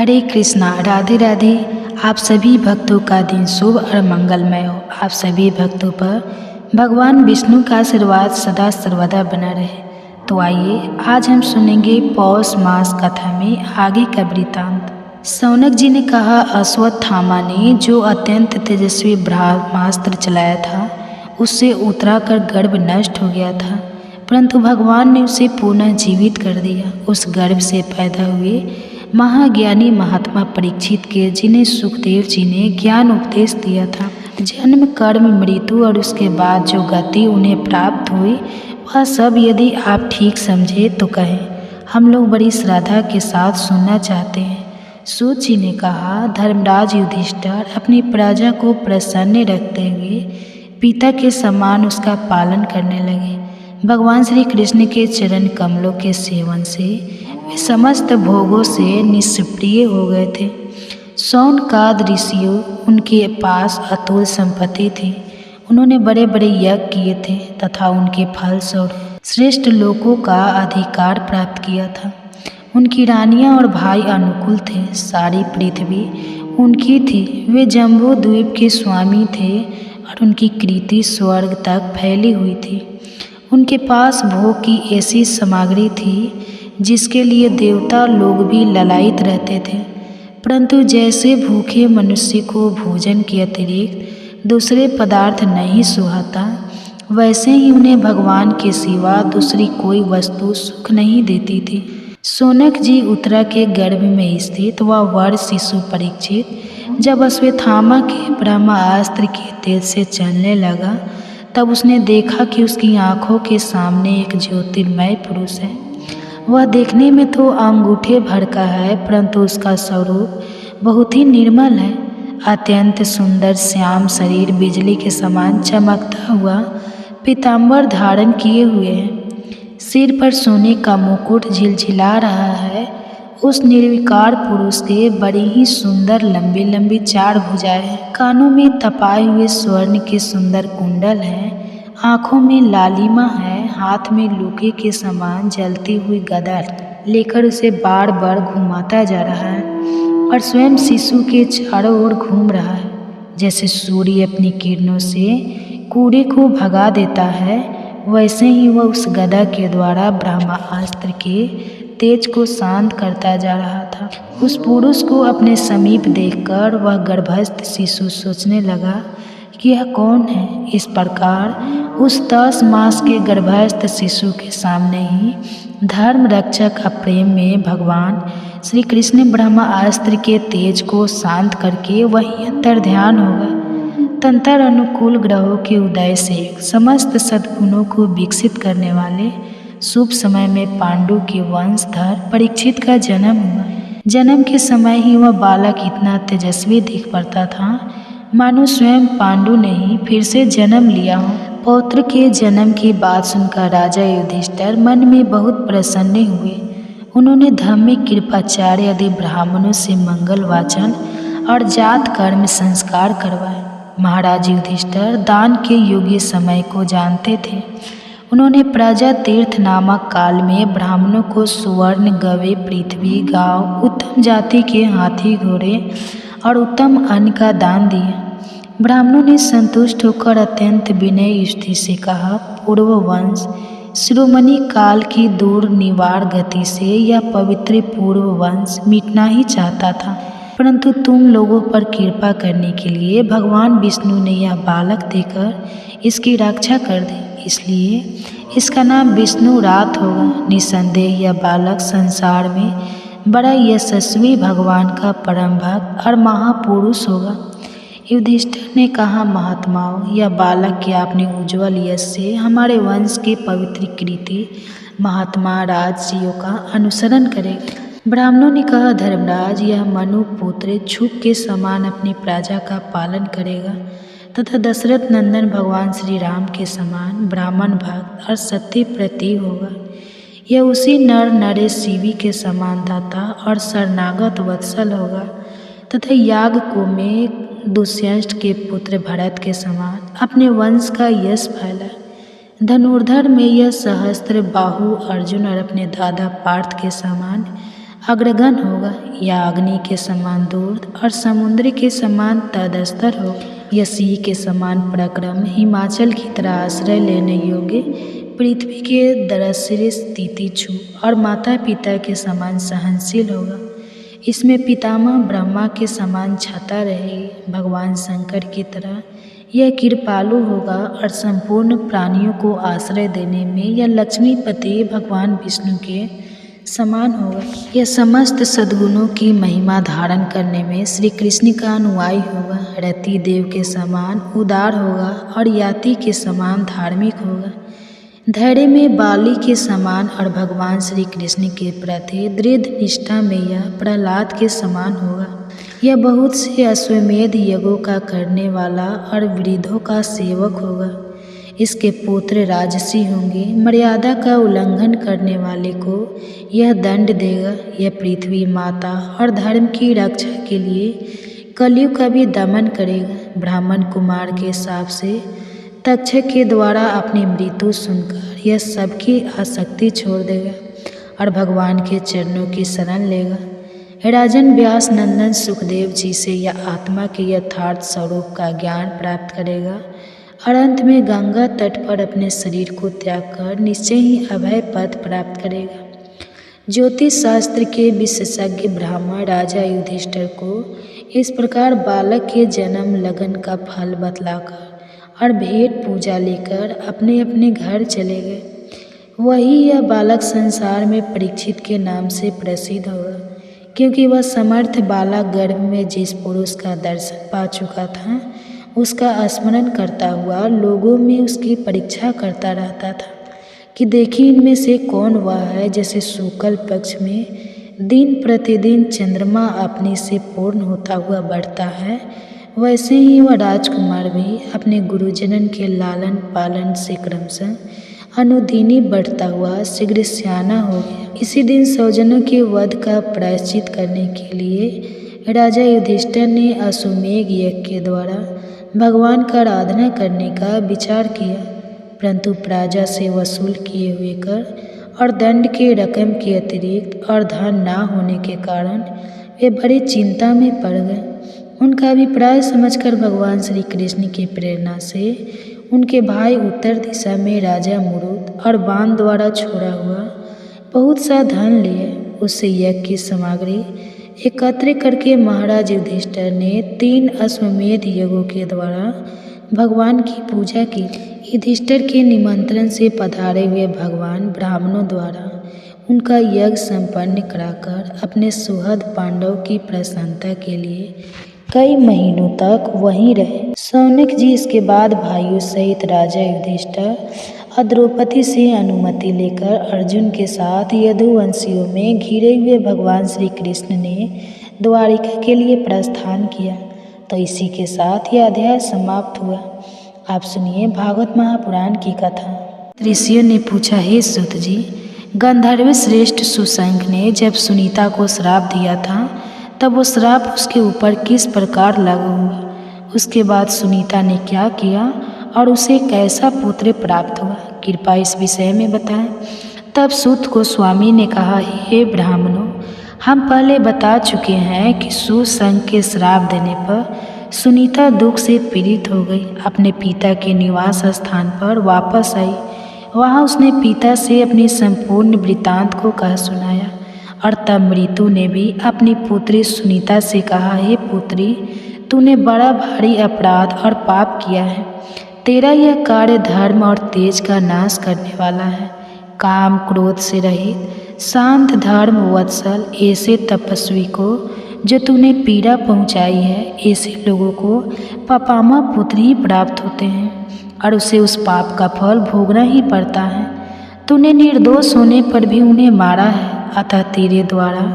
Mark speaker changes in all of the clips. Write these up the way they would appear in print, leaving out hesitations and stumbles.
Speaker 1: हरे कृष्णा, राधे राधे। आप सभी भक्तों का दिन शुभ और मंगलमय हो। आप सभी भक्तों पर भगवान विष्णु का आशीर्वाद सदा सर्वदा बना रहे। तो आइए आज हम सुनेंगे पौष मास कथा में आगे का वृतांत। शौनक जी ने कहा, अश्वत्थामा ने जो अत्यंत तेजस्वी ब्रह्मास्त्र चलाया था उससे उत्तराकर गर्भ नष्ट हो गया था, परंतु भगवान ने उसे पुनः जीवित कर दिया। उस गर्भ से पैदा हुए महाज्ञानी महात्मा परीक्षित के, जिन्हें सुखदेव जी ने ज्ञान उपदेश दिया था, जन्म कर्म मृत्यु और उसके बाद जो गति उन्हें प्राप्त हुई वह सब यदि आप ठीक समझे तो कहें। हम लोग बड़ी श्रद्धा के साथ सुनना चाहते हैं। सूत जी ने कहा, धर्मराज युधिष्ठिर अपनी प्रजा को प्रसन्न रखते हुए पिता के समान उसका पालन करने लगे। भगवान श्री कृष्ण के चरण कमलों के सेवन से वे समस्त भोगों से निष्प्रिय हो गए थे। शौनकाद ऋषियों उनके पास अतुल संपत्ति थी। उन्होंने बड़े बड़े यज्ञ किए थे तथा उनके फलस्वरूप श्रेष्ठ लोकों का अधिकार प्राप्त किया था। उनकी रानियां और भाई अनुकूल थे। सारी पृथ्वी उनकी थी। वे जम्बू द्वीप के स्वामी थे और उनकी कीर्ति स्वर्ग तक फैली हुई थी। उनके पास भोग की ऐसी सामग्री थी जिसके लिए देवता लोग भी ललायित रहते थे, परंतु जैसे भूखे मनुष्य को भोजन के अतिरिक्त दूसरे पदार्थ नहीं सुहाता, वैसे ही उन्हें भगवान के सिवा दूसरी कोई वस्तु सुख नहीं देती थी। शौनक जी उत्तरा के गर्भ में स्थित वह वर शिशु परीक्षित जब अश्वत्थामा के ब्रह्मास्त्र के तेज से चलने लगा, तब उसने देखा कि उसकी आंखों के सामने एक ज्योतिर्मय पुरुष है। वह देखने में तो अंगूठे भर का है, परंतु उसका स्वरूप बहुत ही निर्मल है। अत्यंत सुंदर श्याम शरीर बिजली के समान चमकता हुआ पीताम्बर धारण किए हुए है। सिर पर सोने का मुकुट झिलझिला रहा है। उस निर्विकार पुरुष के बड़ी ही सुंदर लंबी लंबी 4 भुजाएं हैं। कानों में तपाए हुए स्वर्ण के सुंदर कुंडल हैं। आँखों में लालिमा है। हाथ में लूके के समान जलती हुई गदा लेकर उसे बार बार घुमाता जा रहा है और स्वयं शिशु के चारों ओर घूम रहा है। जैसे सूर्य अपनी किरणों से कूड़े को भगा देता है, वैसे ही वह उस गदा के द्वारा ब्रह्मास्त्र के तेज को शांत करता जा रहा था। उस पुरुष को अपने समीप देखकर वह गर्भस्थ शिशु सोचने लगा कि यह कौन है। इस प्रकार उस 10 मास के गर्भस्थ शिशु के सामने ही धर्म रक्षक प्रेम में भगवान श्री कृष्ण ब्रह्मास्त्र के तेज को शांत करके वही अंतर ध्यान होगा। तंत्र अनुकूल ग्रहों के उदय से समस्त सद्गुणों को विकसित करने वाले शुभ समय में पांडु के वंशधर परीक्षित का जन्म हुआ। जन्म के समय ही वह बालक इतना तेजस्वी दिख पड़ता था मानो स्वयं पांडु ने ही फिर से जन्म लिया हो। पौत्र के जन्म की बात सुनकर राजा युधिष्ठिर मन में बहुत प्रसन्न हुए। उन्होंने धार्मिक कृपाचार्य आदि ब्राह्मणों से मंगल वाचन और जात कर्म संस्कार करवाए। महाराज युधिष्ठिर दान के योग्य समय को जानते थे। उन्होंने प्रजा तीर्थ नामक काल में ब्राह्मणों को सुवर्ण, गवे, पृथ्वी, गांव, उत्तम जाति के हाथी घोड़े और उत्तम अन्न का दान दिया। ब्राह्मणों ने संतुष्ट होकर अत्यंत विनय स्थिति से कहा, पूर्व वंश शिरोमणि काल की दूर निवार गति से यह पवित्र पूर्व वंश मिटना ही चाहता था, परंतु तुम लोगों पर कृपा करने के लिए भगवान विष्णु ने यह बालक देकर इसकी रक्षा कर दी, इसलिए इसका नाम विष्णु रात होगा। निसंदेह यह बालक संसार में बड़ा यशस्वी भगवान का परम भक्त और महापुरुष होगा। युधिष्ठिर ने कहा, महात्माओं, यह बालक क्या अपने उज्ज्वल यश से हमारे वंश के पवित्र कीर्ति महात्मा राजसियों का अनुसरण करेगा। ब्राह्मणों ने कहा, धर्मराज, यह मनु पुत्र छुप के समान अपनी प्रजा का पालन करेगा तथा दशरथ नंदन भगवान श्री राम के समान ब्राह्मण भक्त और सत्य प्रति होगा। यह उसी नर नरेश शिवी के समान दाता और शरणागत वत्सल होगा तथा यागकुंड में दुष्यंत के पुत्र भरत के समान अपने वंश का यश फैला। धनुर्धर में यह सहस्त्र बाहु अर्जुन और अपने दादा पार्थ के समान अग्रगण होगा, या अग्नि के समान दूर और समुद्र के समान तदस्तर हो, या सिंह के समान पराक्रम, हिमाचल की तरह आश्रय लेने योग्य, पृथ्वी के दरश्य स्थिति छू और माता पिता के समान सहनशील होगा। इसमें पितामह ब्रह्मा के समान छाता रहेगी। भगवान शंकर की तरह यह कृपालु होगा और संपूर्ण प्राणियों को आश्रय देने में यह लक्ष्मीपति भगवान विष्णु के समान होगा। यह समस्त सद्गुणों की महिमा धारण करने में श्री कृष्ण का अनुयायी होगा। रति देव के समान उदार होगा और याति के समान धार्मिक होगा। धैर्य में बाली के समान और भगवान श्री कृष्ण के प्रति दृढ़ निष्ठा में यह प्रहलाद के समान होगा। यह बहुत से अश्वमेध यज्ञों का करने वाला और वृद्धों का सेवक होगा। इसके पुत्र राजसी होंगे। मर्यादा का उल्लंघन करने वाले को यह दंड देगा। यह पृथ्वी माता और धर्म की रक्षा के लिए कलयुग का भी दमन करेगा। ब्राह्मण कुमार के शाप से तक्षक के द्वारा अपनी मृत्यु सुनकर यह सबकी आसक्ति छोड़ देगा और भगवान के चरणों की शरण लेगा। राजन व्यास नंदन सुखदेव जी से यह आत्मा के यथार्थ स्वरूप का ज्ञान प्राप्त करेगा और अंत में गंगा तट पर अपने शरीर को त्याग कर निश्चय ही अभय पद प्राप्त करेगा। ज्योतिष शास्त्र के विशेषज्ञ ब्राह्मण राजा युधिष्ठिर को इस प्रकार बालक के जन्म लगन का फल बतलाकर और भेंट पूजा लेकर अपने अपने घर चले गए। वही यह बालक संसार में परीक्षित के नाम से प्रसिद्ध होगा, क्योंकि वह समर्थ बालक गर्भ में जिस पुरुष का दर्शन पा चुका था उसका स्मरण करता हुआ लोगों में उसकी परीक्षा करता रहता था कि देखिए इनमें से कौन वह है जैसे शुक्ल पक्ष में दिन प्रतिदिन चंद्रमा अपने से पूर्ण होता हुआ बढ़ता है, वैसे ही वह राजकुमार भी अपने गुरुजनन के लालन पालन से क्रमशः अनुदिनी बढ़ता हुआ शीघ्र सियाना हो गया। इसी दिन सौजनों के वध का प्रायश्चित करने के लिए राजा युधिष्ठिर ने अश्वमेध यज्ञ के द्वारा भगवान का आराधना करने का विचार किया, परंतु प्रजा से वसूल किए हुए कर और दंड के रकम के अतिरिक्त और धन ना होने के कारण वे बड़ी चिंता में पड़ गए। उनका अभिप्राय समझकर भगवान श्री कृष्ण की प्रेरणा से उनके भाई उत्तर दिशा में राजा मुरुद और बाण द्वारा छोड़ा हुआ बहुत सा धन लिए। उससे यज्ञ की सामग्री एकत्र करके महाराज युधिष्ठिर ने 3 अश्वमेध यज्ञों के द्वारा भगवान की पूजा की। युधिष्ठिर के निमंत्रण से पधारे हुए भगवान ब्राह्मणों द्वारा उनका यज्ञ संपन्न कराकर अपने सुहृद पांडव की प्रसन्नता के लिए कई महीनों तक वहीं रहे। सौनक जी इसके बाद भाइयों सहित राजा युधिष्ठिर और द्रौपदी से अनुमति लेकर अर्जुन के साथ यदुवंशियों में घिरे हुए भगवान श्री कृष्ण ने द्वारिका के लिए प्रस्थान किया। तो इसी के साथ यह अध्याय समाप्त हुआ। आप सुनिए भागवत महापुराण की कथा। ऋषियों ने पूछा, हे सूत जी, गंधर्व श्रेष्ठ सुशंख ने जब सुनीता को श्राप दिया था तब वो श्राप उसके ऊपर किस प्रकार लागू हुआ? उसके बाद सुनीता ने क्या किया और उसे कैसा पुत्र प्राप्त हुआ? कृपया इस विषय में बताएं। तब सूत को स्वामी ने कहा, हे ब्राह्मणों, हम पहले बता चुके हैं कि सुशंख के श्राप देने पर सुनीता दुख से पीड़ित हो गई। अपने पिता के निवास स्थान पर वापस आई। वहाँ उसने पिता से अपनी संपूर्ण वृत्तांत को कह सुनाया और तब मृत्यु ने भी अपनी पुत्री सुनीता से कहा, हे पुत्री, तूने बड़ा भारी अपराध और पाप किया है। तेरा यह कार्य धर्म और तेज का नाश करने वाला है। काम क्रोध से रहित शांत धर्म वत्सल ऐसे तपस्वी को जो तूने पीड़ा पहुंचाई है, ऐसे लोगों को पापामा पुत्र ही प्राप्त होते हैं और उसे उस पाप का फल भोगना ही पड़ता है। तूने निर्दोष होने पर भी उन्हें मारा है, अतः तेरे द्वारा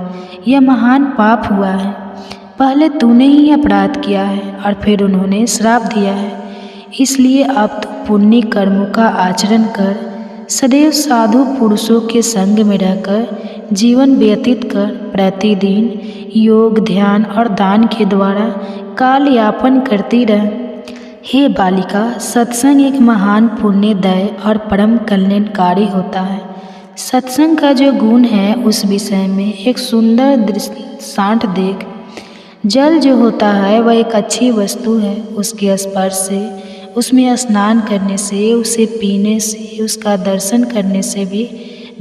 Speaker 1: यह महान पाप हुआ है। पहले तूने ही अपराध किया है और फिर उन्होंने श्राप दिया है। इसलिए अब तू पुण्य कर्मों का आचरण कर, सदैव साधु पुरुषों के संग में रहकर जीवन व्यतीत कर, प्रतिदिन योग ध्यान और दान के द्वारा काल यापन करती रह। हे बालिका, सत्संग एक महान पुण्यदायी और परम कल्याणकारी होता है। सत्संग का जो गुण है उस विषय में एक सुंदर दृष्टांत देख। जल जो होता है वह एक अच्छी वस्तु है। उसके स्पर्श से, उसमें स्नान करने से, उसे पीने से, उसका दर्शन करने से भी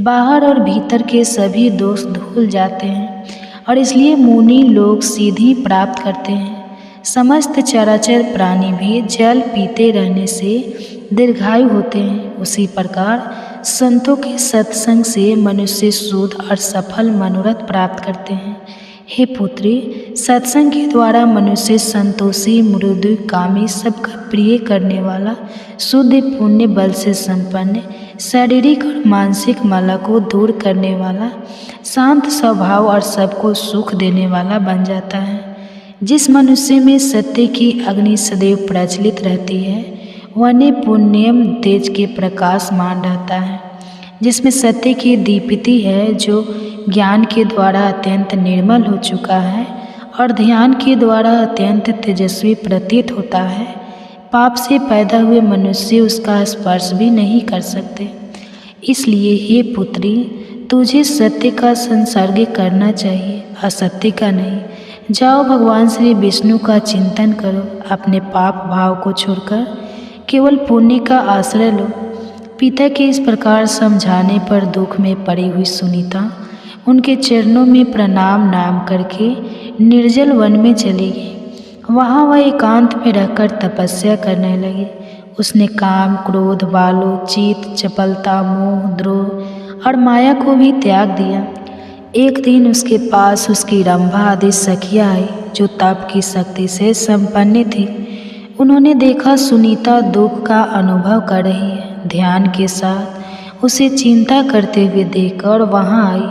Speaker 1: बाहर और भीतर के सभी दोष धुल जाते हैं और इसलिए मुनि लोग सीधी प्राप्त करते हैं। समस्त चराचर प्राणी भी जल पीते रहने से दीर्घायु होते हैं। उसी प्रकार संतों के सत्संग से मनुष्य शुद्ध और सफल मनोरथ प्राप्त करते हैं। हे पुत्री, सत्संग के द्वारा मनुष्य संतोषी, मृदु, कामी, सबका प्रिय करने वाला, शुद्ध पुण्य बल से संपन्न, शारीरिक और मानसिक माला को दूर करने वाला, शांत स्वभाव और सबको सुख देने वाला बन जाता है। जिस मनुष्य में सत्य की अग्नि सदैव प्रज्वलित रहती है वह पुण्यम तेज के प्रकाशमान रहता है। जिसमें सत्य की दीप्ति है, जो ज्ञान के द्वारा अत्यंत निर्मल हो चुका है और ध्यान के द्वारा अत्यंत तेजस्वी प्रतीत होता है, पाप से पैदा हुए मनुष्य उसका स्पर्श भी नहीं कर सकते। इसलिए हे पुत्री, तुझे सत्य का संसर्ग करना चाहिए, असत्य का नहीं। जाओ, भगवान श्री विष्णु का चिंतन करो, अपने पाप भाव को छोड़कर केवल पुण्य का आश्रय लो। पिता के इस प्रकार समझाने पर दुख में पड़ी हुई सुनीता उनके चरणों में प्रणाम नाम करके निर्जल वन में चली गई। वहाँ वह एकांत में रहकर तपस्या करने लगी। उसने काम, क्रोध, बालो, चित, चपलता, मोह, द्रोह और माया को भी त्याग दिया। एक दिन उसके पास उसकी रंभा आदि सखियाँ आई जो तप की शक्ति से संपन्न थी। उन्होंने देखा सुनीता दुख का अनुभव कर रही है। ध्यान के साथ उसे चिंता करते हुए देखकर वहाँ आई।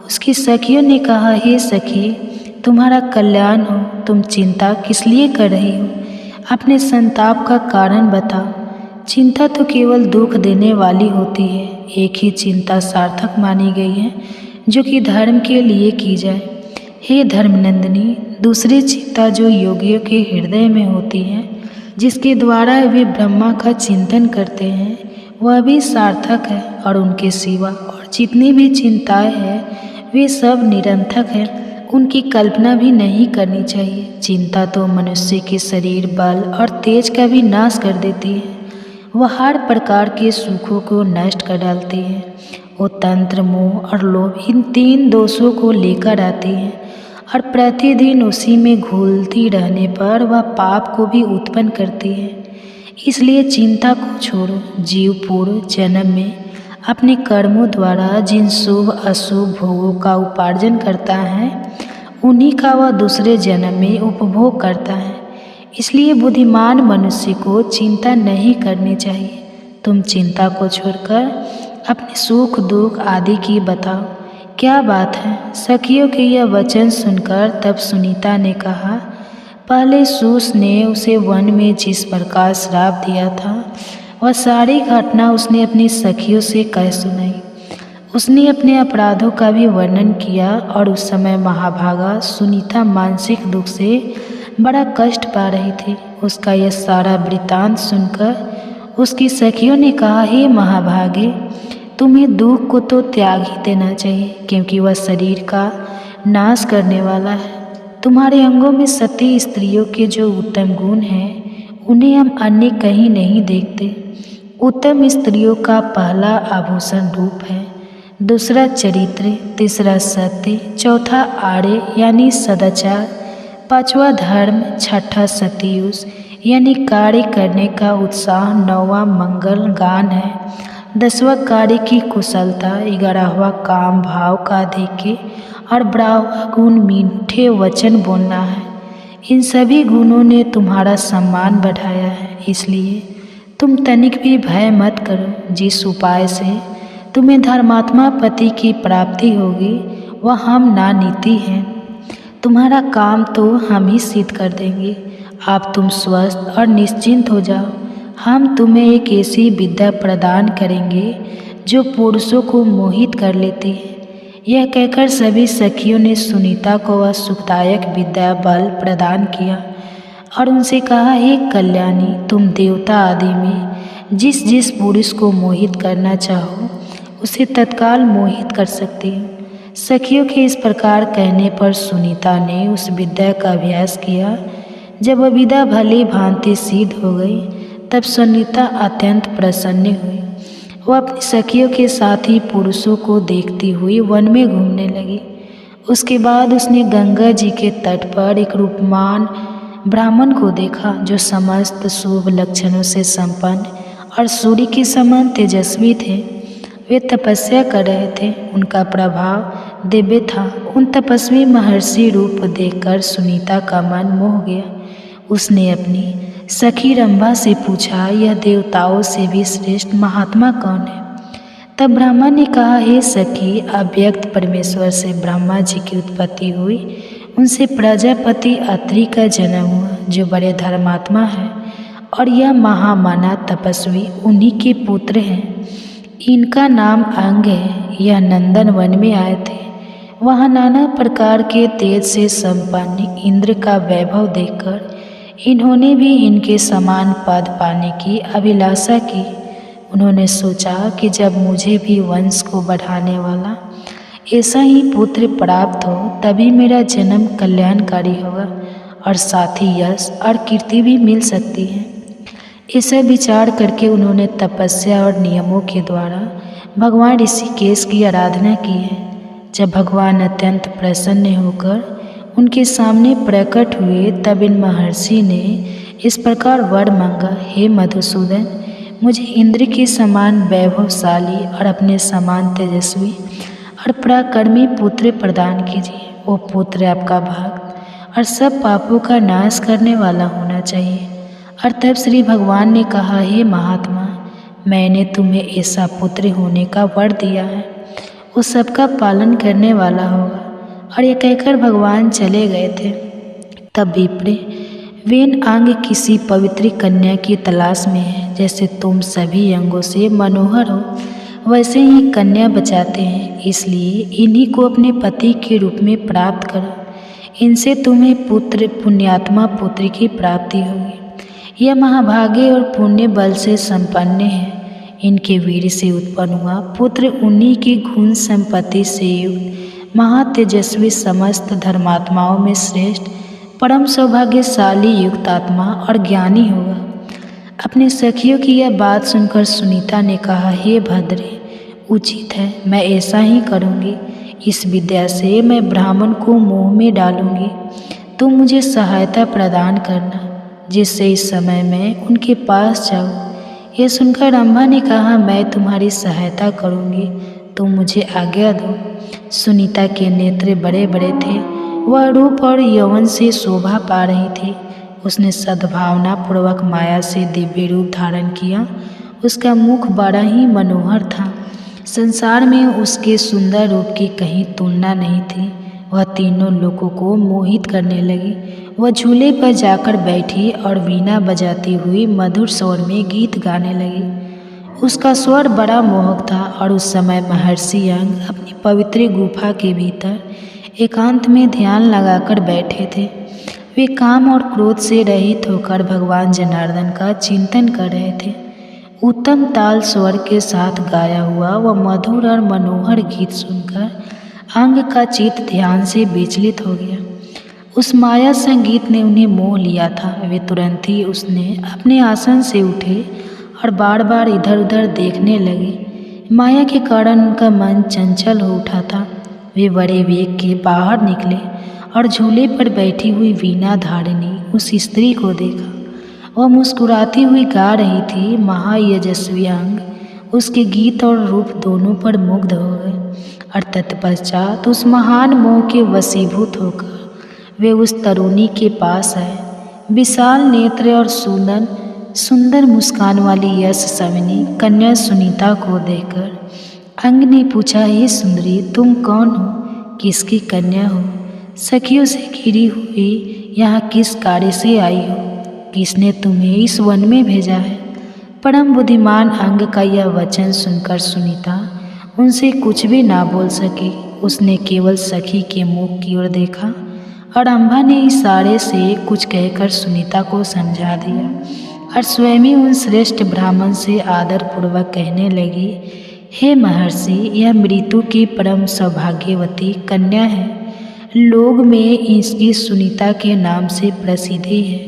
Speaker 1: उसकी सखियों ने कहा, हे सखी, तुम्हारा कल्याण हो, तुम चिंता किस लिए कर रही हो? अपने संताप का कारण बताओ। चिंता तो केवल दुख देने वाली होती है। एक ही चिंता सार्थक मानी गई है जो कि धर्म के लिए की जाए। हे धर्मनंदिनी, दूसरी चिंता जो योगियों के हृदय में होती है, जिसके द्वारा वे ब्रह्मा का चिंतन करते हैं, वह भी सार्थक है और उनके सिवा और जितनी भी चिंताएं हैं वे सब निरर्थक हैं। उनकी कल्पना भी नहीं करनी चाहिए। चिंता तो मनुष्य के शरीर, बल और तेज का भी नाश कर देती है। वह हर प्रकार के सुखों को नष्ट कर डालती है। वो तंत्र, मोह और लोभ, इन तीन दोषों को लेकर आती है और प्रतिदिन उसी में घुलती रहने पर वह पाप को भी उत्पन्न करती है। इसलिए चिंता को छोड़ो। जीव पूर्व जन्म में अपने कर्मों द्वारा जिन शुभ अशुभ भोगों का उपार्जन करता है, उन्हीं का वह दूसरे जन्म में उपभोग करता है। इसलिए बुद्धिमान मनुष्य को चिंता नहीं करनी चाहिए। तुम चिंता को छोड़कर अपने सुख दुख आदि की बताओ। क्या बात है? सखियों के यह वचन सुनकर तब सुनीता ने कहा, पहले सूस ने उसे वन में जिस प्रकार श्राप दिया था, वह सारी घटना उसने अपनी सखियों से कह सुनाई। उसने अपने अपराधों का भी वर्णन किया और उस समय महाभागा सुनीता मानसिक दुख से बड़ा कष्ट पा रही थी। उसका यह सारा वृत्तांत सुनकर उसकी सखियों ने कहा, हे महाभागे, तुम्हें दुख को तो त्याग ही देना चाहिए, क्योंकि वह शरीर का नाश करने वाला है। तुम्हारे अंगों में सती स्त्रियों के जो उत्तम गुण हैं, उन्हें हम अन्य कहीं नहीं देखते। उत्तम स्त्रियों का पहला आभूषण रूप है, दूसरा चरित्र, तीसरा सत्य, चौथा आर्य यानी सदाचार, पांचवा धर्म, छठा सतयुष यानी कार्य करने का उत्साह, नौवां मंगल गान है, 10वां कार्य की कुशलता, 11वां काम भाव का अधिक्य और 12वां गुण मीठे वचन बोलना है। इन सभी गुणों ने तुम्हारा सम्मान बढ़ाया है। इसलिए तुम तनिक भी भय मत करो। जिस उपाय से तुम्हें धर्मात्मा पति की प्राप्ति होगी वह हम ना नीति हैं। तुम्हारा काम तो हम ही सिद्ध कर देंगे। अब तुम स्वस्थ और निश्चिंत हो जाओ। हम तुम्हें एक ऐसी विद्या प्रदान करेंगे जो पुरुषों को मोहित कर लेती है। यह कहकर सभी सखियों ने सुनीता को वह सुखदायक विद्या बल प्रदान किया और उनसे कहा, हे कल्याणी, तुम देवता आदि में जिस जिस पुरुष को मोहित करना चाहो उसे तत्काल मोहित कर सकती हूँ। सखियों के इस प्रकार कहने पर सुनीता ने उस विद्या का अभ्यास किया। जब वह विद्या भली भांति सिद्ध हो गई तब सुनीता अत्यंत प्रसन्न हुई। वह अपनी सखियों के साथी पुरुषों को देखती हुई वन में घूमने लगी। उसके बाद उसने गंगा जी के तट पर एक रूपमान ब्राह्मण को देखा जो समस्त शुभ लक्षणों से संपन्न और सूर्य के समान तेजस्वी थे। वे तपस्या कर रहे थे। उनका प्रभाव दिव्य था। उन तपस्वी महर्षि रूप देखकर सुनीता का मन मोह गया। उसने अपनी सखी रंभा से पूछा, यह देवताओं से भी श्रेष्ठ महात्मा कौन है? तब ब्रह्मा ने कहा, हे सखी, अव्यक्त परमेश्वर से ब्रह्मा जी की उत्पत्ति हुई। उनसे प्रजापति अत्रि का जन्म हुआ जो बड़े धर्मात्मा है और यह महामाना तपस्वी उन्हीं के पुत्र हैं। इनका नाम अंग है। यह नंदन वन में आए थे। वहाँ नाना प्रकार के तेज से संपन्न इंद्र का वैभव देखकर इन्होंने भी इनके समान पद पाने की अभिलाषा की। उन्होंने सोचा कि जब मुझे भी वंश को बढ़ाने वाला ऐसा ही पुत्र प्राप्त हो तभी मेरा जन्म कल्याणकारी होगा और साथ ही यश और कीर्ति भी मिल सकती है। ऐसा विचार करके उन्होंने तपस्या और नियमों के द्वारा भगवान ऋषिकेश की आराधना की है। जब भगवान अत्यंत प्रसन्न होकर उनके सामने प्रकट हुए तब इन महर्षि ने इस प्रकार वर मांगा, हे मधुसूदन, मुझे इंद्र के समान वैभवशाली और अपने समान तेजस्वी और पराक्रमी पुत्र प्रदान कीजिए। वो पुत्र आपका भक्त और सब पापों का नाश करने वाला होना चाहिए। और तब श्री भगवान ने कहा, हे महात्मा, मैंने तुम्हें ऐसा पुत्र होने का वर दिया है। वो सबका पालन करने वाला होगा। और ये कहकर भगवान चले गए थे। तब विप्र, वेन अंग किसी पवित्र कन्या की तलाश में है। जैसे तुम सभी अंगों से मनोहर हो वैसे ही कन्या बचाते हैं, इसलिए इन्हीं को अपने पति के रूप में प्राप्त करो। इनसे तुम्हें पुत्र पुण्यात्मा पुत्र की प्राप्ति होगी। यह महाभागे और पुण्य बल से संपन्न है। इनके वीर से उत्पन्न हुआ पुत्र उन्हीं की गुण संपत्ति से युक्त महातेजस्वी समस्त धर्मात्माओं में श्रेष्ठ परम सौभाग्यशाली युक्त आत्मा और ज्ञानी होगा। अपनी सखियों की यह बात सुनकर सुनीता ने कहा, हे भद्रे, उचित है, मैं ऐसा ही करूँगी। इस विद्या से मैं ब्राह्मण को मोह में डालूँगी। तुम मुझे सहायता प्रदान करना जिससे इस समय मैं उनके पास जाऊँ। यह सुनकर रंभा ने कहा, मैं तुम्हारी सहायता करूँगी, तुम मुझे आज्ञा दो। सुनीता के नेत्र बड़े बड़े थे। वह रूप और यौवन से शोभा पा रही थी। उसने सद्भावना पूर्वक माया से दिव्य रूप धारण किया। उसका मुख बड़ा ही मनोहर था। संसार में उसके सुंदर रूप की कहीं तुलना नहीं थी। वह तीनों लोगों को मोहित करने लगी। वह झूले पर जाकर बैठी और वीणा बजाती हुई मधुर स्वर में गीत गाने लगी। उसका स्वर बड़ा मोहक था और उस समय महर्षि अंग अपनी पवित्र गुफा के भीतर एकांत में ध्यान लगाकर बैठे थे। वे काम और क्रोध से रहित होकर भगवान जनार्दन का चिंतन कर रहे थे। उत्तम ताल स्वर के साथ गाया हुआ वह मधुर और मनोहर गीत सुनकर अंग का चित्त ध्यान से विचलित हो गया। उस माया संगीत ने उन्हें मोह लिया था। वे तुरंत ही उसने अपने आसन से उठे और बार बार इधर उधर देखने लगे। माया के कारण उनका मन चंचल हो उठा था। वे बड़े वेग के बाहर निकले और झूले पर बैठी हुई वीणा धारिणी उस स्त्री को देखा। वह मुस्कुराती हुई गा रही थी। महायशस्वी अंग उसके गीत और रूप दोनों पर मुग्ध हो गए और तत्पश्चात उस महान मोह के वशीभूत होकर वे उस तरुणी के पास आए। विशाल नेत्र और सुंदर मुस्कान वाली यश सविनी कन्या सुनीता को देखकर अंग ने पूछा, हे सुंदरी, तुम कौन हो? किसकी कन्या हो? सखियों से घिरी हुई यहाँ किस कार्य से आई हो? किसने तुम्हें इस वन में भेजा है? परम बुद्धिमान अंग का यह वचन सुनकर सुनीता उनसे कुछ भी ना बोल सकी। उसने केवल सखी के मुख की ओर देखा और रंभा ने इशारे से कुछ कहकर सुनीता को समझा दिया और स्वयं ही उन श्रेष्ठ ब्राह्मण से आदरपूर्वक कहने लगी, हे महर्षि, यह मृत्यु की परम सौभाग्यवती कन्या है। लोग में इसकी सुनीता के नाम से प्रसिद्धि है।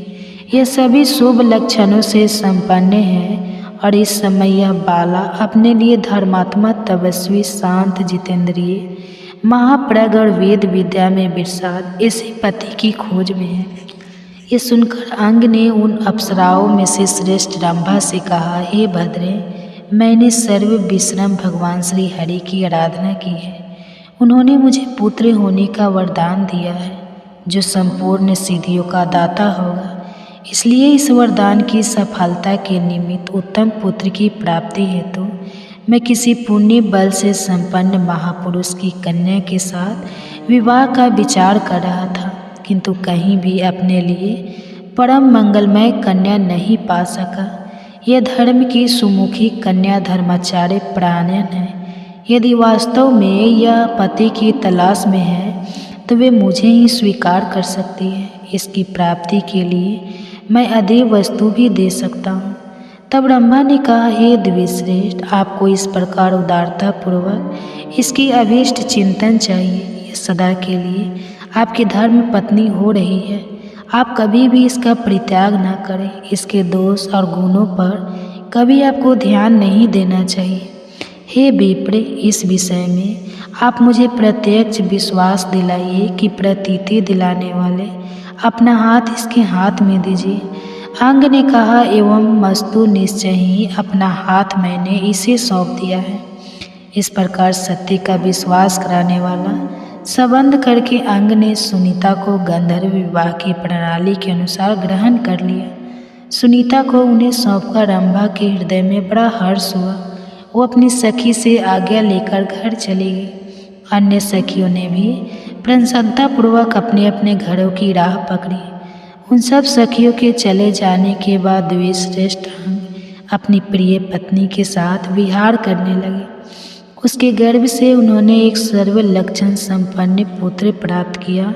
Speaker 1: यह सभी शुभ लक्षणों से संपन्न है और इस समय यह बाला अपने लिए धर्मात्मा, तपस्वी, शांत, जितेंद्रिय, महाप्रज्ञ और वेद विद्या में विशारद ऐसे पति की खोज में है। ये सुनकर अंग ने उन अप्सराओं में से श्रेष्ठ रंभा से कहा, हे भद्रे, मैंने सर्व विश्रम भगवान श्री हरि की आराधना की है। उन्होंने मुझे पुत्र होने का वरदान दिया है, जो संपूर्ण सिद्धियों का दाता होगा। इसलिए इस वरदान की सफलता के निमित्त उत्तम पुत्र की प्राप्ति हेतु मैं किसी पुण्य बल से संपन्न महापुरुष की कन्या के साथ विवाह का विचार कर रहा था, किंतु कहीं भी अपने लिए परम मंगलमय कन्या नहीं पा सका। यह धर्म की सुमुखी कन्या धर्माचार्य परायण है। यदि वास्तव में यह पति की तलाश में है तो वे मुझे ही स्वीकार कर सकती है। इसकी प्राप्ति के लिए मैं अदेय वस्तु भी दे सकता हूँ। तब रंभा ने कहा, हे द्विश्रेष्ठ, आपको इस प्रकार उदारता पूर्वक इसकी अभीष्ट चिंतन चाहिए। ये सदा के लिए आपकी धर्म पत्नी हो रही है। आप कभी भी इसका परित्याग न करें। इसके दोष और गुणों पर कभी आपको ध्यान नहीं देना चाहिए। हे विप्र, इस विषय में आप मुझे प्रत्यक्ष विश्वास दिलाइए कि प्रतीति दिलाने वाले अपना हाथ इसके हाथ में दीजिए। अंग ने कहा, एवं मस्तु, निश्चय ही अपना हाथ मैंने इसे सौंप दिया है। इस प्रकार सत्य का विश्वास कराने वाला संबंध करके अंग ने सुनीता को गंधर्व विवाह की प्रणाली के अनुसार ग्रहण कर लिया। सुनीता को उन्हें सौंपकर रंभा के हृदय में बड़ा हर्ष हुआ। वो अपनी सखी से आज्ञा लेकर घर चली गई। अन्य सखियों ने भी प्रसन्नतापूर्वक अपने अपने घरों की राह पकड़ी। उन सब सखियों के चले जाने के बाद द्विश्रेष्ठ अंग अपनी प्रिय पत्नी के साथ विहार करने लगे। उसके गर्भ से उन्होंने एक सर्व लक्षण संपन्न पुत्र प्राप्त किया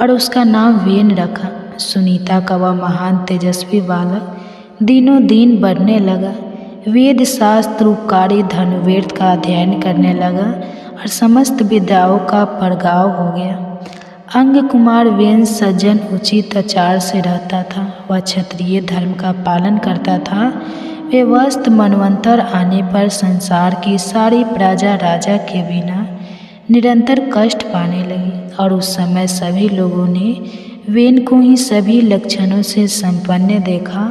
Speaker 1: और उसका नाम वेन रखा। सुनीता का वह महान तेजस्वी बालक दिनों दिन बढ़ने लगा। वेद शास्त्र, उपकारी धनुर्वेद का अध्ययन करने लगा और समस्त विद्याओं का परगाव हो गया। अंग कुमार वेन सज्जन उचित आचार से रहता था। वह क्षत्रिय धर्म का पालन करता था। वे वस्त मनवंतर आने पर संसार की सारी प्रजा राजा के बिना निरंतर कष्ट पाने लगी और उस समय सभी लोगों ने वेन को ही सभी लक्षणों से संपन्न देखा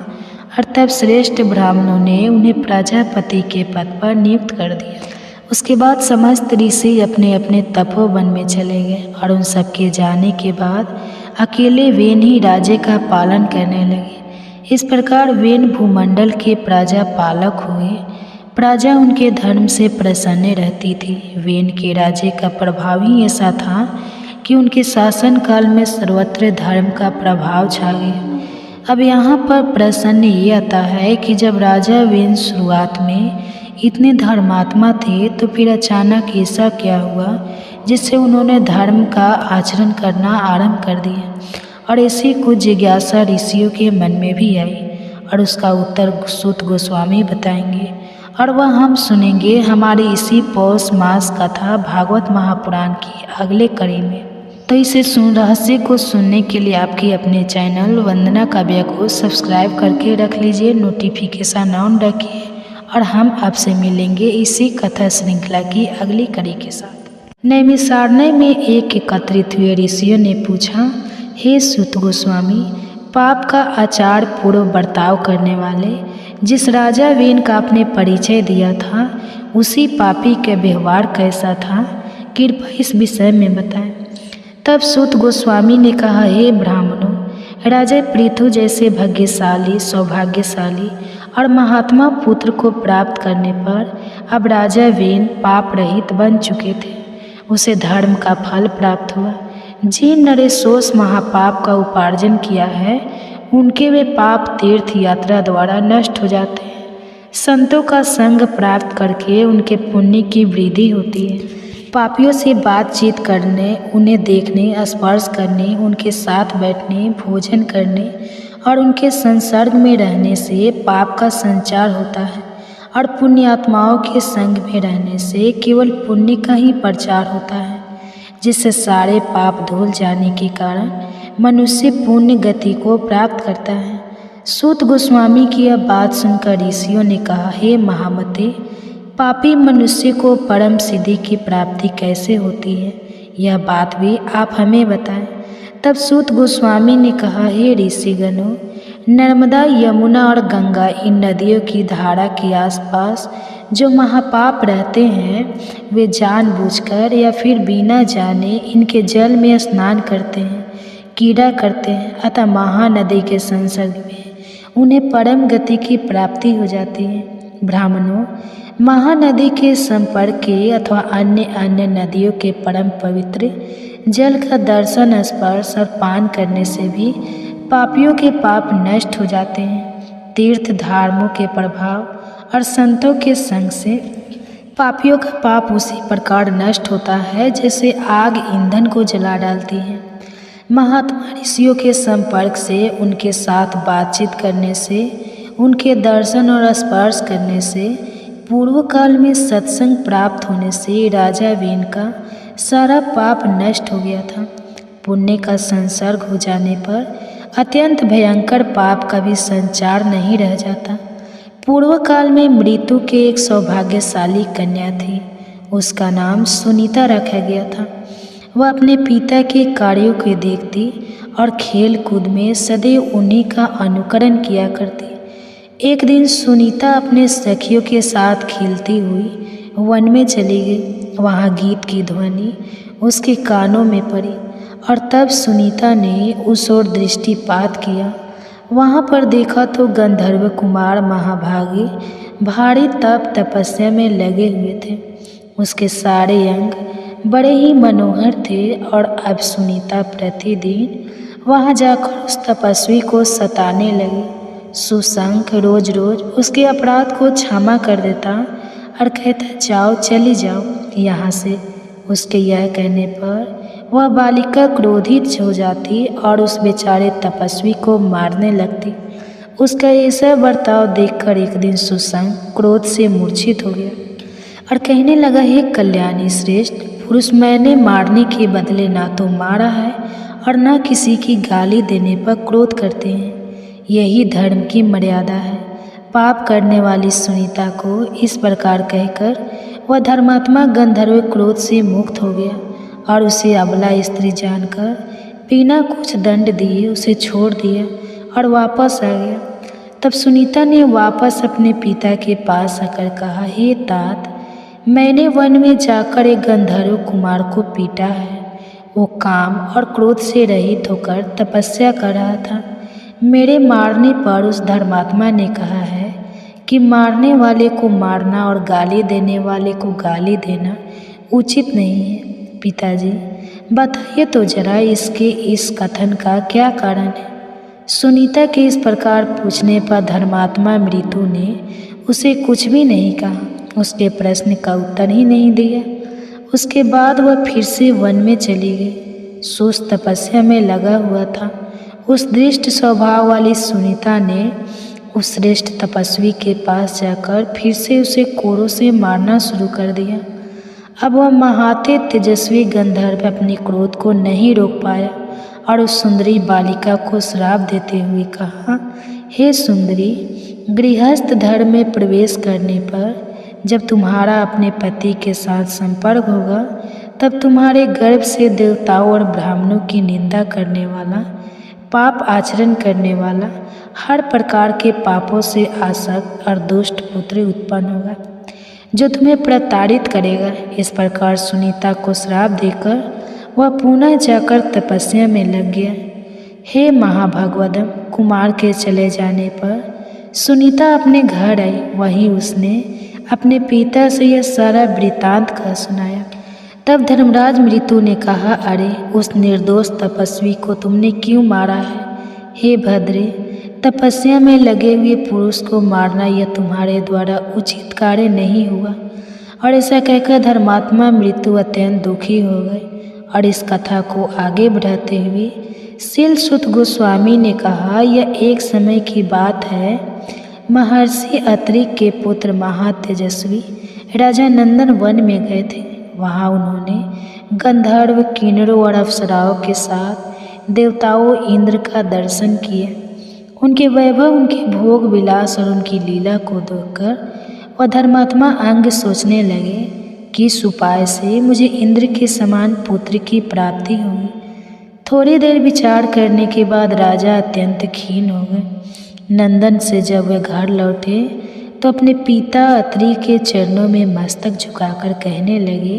Speaker 1: और तब श्रेष्ठ ब्राह्मणों ने उन्हें प्रजापति के पद पर नियुक्त कर दिया। उसके बाद समस्त ऋषि अपने अपने तपोवन में चले गए और उन सबके जाने के बाद अकेले वेन ही राज्य का पालन करने लगे। इस प्रकार वेन भूमंडल के प्रजा पालक हुए। प्रजा उनके धर्म से प्रसन्न रहती थी। वेन के राज्य का प्रभाव ही ऐसा था कि उनके शासन काल में सर्वत्र धर्म का प्रभाव छा गया। अब यहाँ पर प्रश्न ये आता है कि जब राजा वेन शुरुआत में इतने धर्मात्मा थे तो फिर अचानक ऐसा क्या हुआ जिससे उन्होंने धर्म का आचरण करना आरंभ कर दिया। और ऐसी कुछ जिज्ञासा ऋषियों के मन में भी आई और उसका उत्तर सूत गोस्वामी बताएंगे और वह हम सुनेंगे हमारी इसी पौष मास कथा भागवत महापुराण की अगले कड़ी में। तो इसे रहस्य को सुनने के लिए आपके अपने चैनल वंदना काव्या को सब्सक्राइब करके रख लीजिए, नोटिफिकेशन ऑन रखिए और हम आपसे मिलेंगे इसी कथा श्रृंखला की अगली कड़ी के साथ। नैमिषारण्य में एक एकत्रित हुए ऋषियों ने पूछा, हे सूत गोस्वामी, पाप का आचार पूर्व बर्ताव करने वाले जिस राजा वेन का आपने परिचय दिया था उसी पापी का व्यवहार कैसा था, कृपया इस विषय में बताएं। तब सूत गोस्वामी ने कहा, हे ब्राह्मणों, राजा पृथु जैसे भाग्यशाली, सौभाग्यशाली और महात्मा पुत्र को प्राप्त करने पर अब राजा वेन पाप रहित बन चुके थे। उसे धर्म का फल प्राप्त हुआ। जिन नरेशों महापाप का उपार्जन किया है उनके वे पाप तीर्थ यात्रा द्वारा नष्ट हो जाते हैं। संतों का संग प्राप्त करके उनके पुण्य की वृद्धि होती है। पापियों से बातचीत करने, उन्हें देखने, स्पर्श करने, उनके साथ बैठने, भोजन करने और उनके संसर्ग में रहने से पाप का संचार होता है और पुण्य आत्माओं के संग में रहने से केवल पुण्य का ही प्रचार होता है, जिससे सारे पाप धुल जाने के कारण मनुष्य पुण्य गति को प्राप्त करता है। सूत गोस्वामी की यह बात सुनकर ऋषियों ने कहा, हे महामते, पापी मनुष्य को परम सिद्धि की प्राप्ति कैसे होती है, यह बात भी आप हमें बताएं। तब सूत गोस्वामी ने कहा, हे ऋषिगणों, नर्मदा, यमुना और गंगा, इन नदियों की धारा के आसपास जो महापाप रहते हैं वे जानबूझकर या फिर बिना जाने इनके जल में स्नान करते हैं, कीड़ा करते हैं, अतः महानदी के संसर्ग में उन्हें परम गति की प्राप्ति हो जाती है। ब्राह्मणों, महानदी के संपर्क के अथवा अन्य नदियों के परम पवित्र जल का दर्शन, स्पर्श और पान करने से भी पापियों के पाप नष्ट हो जाते हैं। तीर्थ धार्मों के प्रभाव और संतों के संग से पापियों का पाप उसी प्रकार नष्ट होता है जैसे आग ईंधन को जला डालती है। महात्मा ऋषियों के संपर्क से, उनके साथ बातचीत करने से, उनके दर्शन और स्पर्श करने से, पूर्व काल में सत्संग प्राप्त होने से राजा वेन का सारा पाप नष्ट हो गया था। पुण्य का संसर्ग हो जाने पर अत्यंत भयंकर पाप का भी संचार नहीं रह जाता। पूर्व काल में मृत्यु के एक सौभाग्यशाली कन्या थी, उसका नाम सुनीता रखा गया था। वह अपने पिता के कार्यों को देखती और खेल कूद में सदैव उन्हीं का अनुकरण किया करती। एक दिन सुनीता अपने सखियों के साथ खेलती हुई वन में चली गई। वहाँ गीत की ध्वनि उसके कानों में पड़ी और तब सुनीता ने उस ओर दृष्टिपात किया। वहाँ पर देखा तो गंधर्व कुमार महाभागी भारी तप तपस्या में लगे हुए थे। उसके सारे अंग बड़े ही मनोहर थे और अब सुनीता प्रतिदिन वहाँ जाकर उस तपस्वी को सताने लगी। सुशंख रोज रोज उसके अपराध को क्षमा कर देता और कहता, जाओ, चली जाओ यहाँ से। उसके यह कहने पर वह बालिका क्रोधित हो जाती और उस बेचारे तपस्वी को मारने लगती। उसका ऐसा बर्ताव देखकर एक दिन सुशंख क्रोध से मूर्छित हो गया और कहने लगा, हे कल्याणी श्रेष्ठ पुरुष, मैंने मारने के बदले ना तो मारा है और ना किसी की गाली देने पर क्रोध करते हैं। यही धर्म की मर्यादा है। पाप करने वाली सुनीता को इस प्रकार कहकर वह धर्मात्मा गंधर्व क्रोध से मुक्त हो गया और उसे अबला स्त्री जानकर बिना कुछ दंड दिए उसे छोड़ दिया और वापस आ गया। तब सुनीता ने वापस अपने पिता के पास आकर कहा, हे तात, मैंने वन में जाकर एक गंधर्व कुमार को पीटा है। वो काम और क्रोध से रहित होकर तपस्या कर रहा था। मेरे मारने पर उस धर्मात्मा ने कहा है कि मारने वाले को मारना और गाली देने वाले को गाली देना उचित नहीं है। पिताजी, बताइए तो जरा इसके इस कथन का क्या कारण है। सुनीता के इस प्रकार पूछने पर धर्मात्मा मृत्यु ने उसे कुछ भी नहीं कहा, उसके प्रश्न का उत्तर ही नहीं दिया। उसके बाद वह फिर से वन में चली गई। सुस्त तपस्या में लगा हुआ था। उस दृष्ट स्वभाव वाली सुनीता ने उस श्रेष्ठ तपस्वी के पास जाकर फिर से उसे कोरों से मारना शुरू कर दिया। अब वह महाते तेजस्वी गंधर्व अपने क्रोध को नहीं रोक पाया और उस सुंदरी बालिका को श्राप देते हुए कहा, हे सुंदरी, गृहस्थ धर्म में प्रवेश करने पर जब तुम्हारा अपने पति के साथ संपर्क होगा तब तुम्हारे गर्भ से देवताओं और ब्राह्मणों की निंदा करने वाला, पाप आचरण करने वाला, हर प्रकार के पापों से आसक्त और दुष्ट पुत्र उत्पन्न होगा जो तुम्हें प्रताड़ित करेगा। इस प्रकार सुनीता को श्राप देकर वह पुनः जाकर तपस्या में लग गया। हे महाभागवतम, कुमार के चले जाने पर सुनीता अपने घर आई। वहीं उसने अपने पिता से यह सारा वृत्तांत कह सुनाया। तब धर्मराज मृत्यु ने कहा, अरे उस निर्दोष तपस्वी को तुमने क्यों मारा है? हे भद्रे, तपस्या में लगे हुए पुरुष को मारना यह तुम्हारे द्वारा उचित कार्य नहीं हुआ। और ऐसा कहकर धर्मात्मा मृत्यु अत्यंत दुखी हो गए। और इस कथा को आगे बढ़ाते हुए शील सुत गोस्वामी ने कहा, यह एक समय की बात है महर्षि अत्रि के पुत्र महातेजस्वी राजा नंदन वन में गए थे। वहाँ उन्होंने गंधर्व, किन्नरों और अप्सराओं के साथ देवताओं इंद्र का दर्शन किया। उनके वैभव, उनके भोग विलास और उनकी लीला को देखकर वह धर्मात्मा अंग सोचने लगे कि इस उपाय से मुझे इंद्र के समान पुत्र की प्राप्ति होगी। थोड़ी देर विचार करने के बाद राजा अत्यंत खीन हो गए। नंदन से जब वे घर लौटे तो अपने पिता अत्रि के चरणों में मस्तक झुकाकर कहने लगे,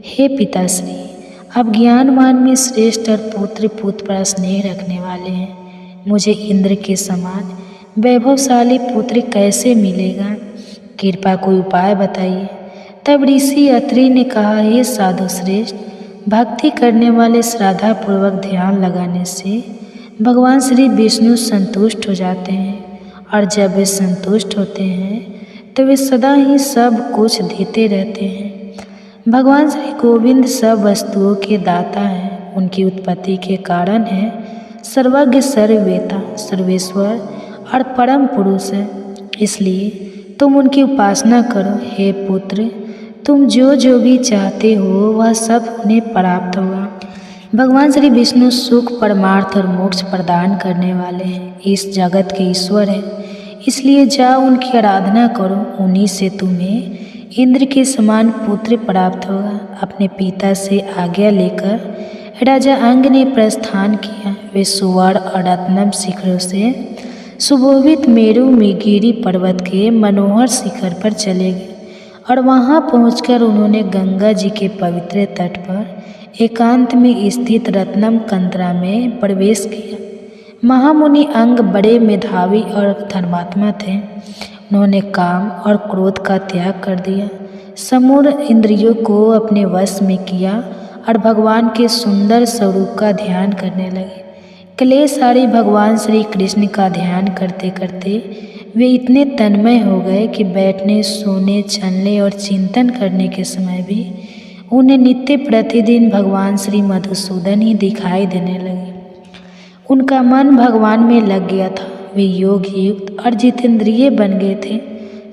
Speaker 1: हे पिताश्री, आप ज्ञानवान में श्रेष्ठ और पुत्र पर स्नेह रखने वाले हैं। मुझे इंद्र के समान वैभवशाली पुत्र कैसे मिलेगा? कृपा कोई उपाय बताइए। तब ऋषि अत्रि ने कहा, हे साधु श्रेष्ठ, भक्ति करने वाले श्रद्धापूर्वक ध्यान लगाने से भगवान श्री विष्णु संतुष्ट हो जाते हैं, और जब वे संतुष्ट होते हैं तो वे सदा ही सब कुछ देते रहते हैं। भगवान श्री गोविंद सब वस्तुओं के दाता हैं। उनकी उत्पत्ति के कारण है सर्वज्ञ, सर्ववेता, सर्वेश्वर और परम पुरुष है। इसलिए तुम उनकी उपासना करो। हे पुत्र, तुम जो भी चाहते हो वह सब उन्हें प्राप्त होगा। भगवान श्री विष्णु सुख, परमार्थ और मोक्ष प्रदान करने वाले हैं। इस जगत के ईश्वर हैं। इसलिए जाओ, उनकी आराधना करो। उन्हीं से तुम्हें इंद्र के समान पुत्र प्राप्त होगा। अपने पिता से आज्ञा लेकर राजा अंग ने प्रस्थान किया। वे सुवर्ण और रत्नम शिखरों से सुशोभित मेरु गिरि पर्वत के मनोहर शिखर पर चले गए, और वहां पहुंचकर उन्होंने गंगा जी के पवित्र तट पर एकांत में स्थित रत्नम कंतरा में प्रवेश किया। महामुनि अंग बड़े मेधावी और धर्मात्मा थे। उन्होंने काम और क्रोध का त्याग कर दिया, समूढ़ इंद्रियों को अपने वश में किया और भगवान के सुंदर स्वरूप का ध्यान करने लगे। क्लेशारी भगवान श्री कृष्ण का ध्यान करते करते वे इतने तन्मय हो गए कि बैठने, सोने, चलने और चिंतन करने के समय भी उन्हें नित्य प्रतिदिन भगवान श्री मधुसूदन ही दिखाई देने लगे। उनका मन भगवान में लग गया था। वे योग युक्त और जितेंद्रिय बन गए थे।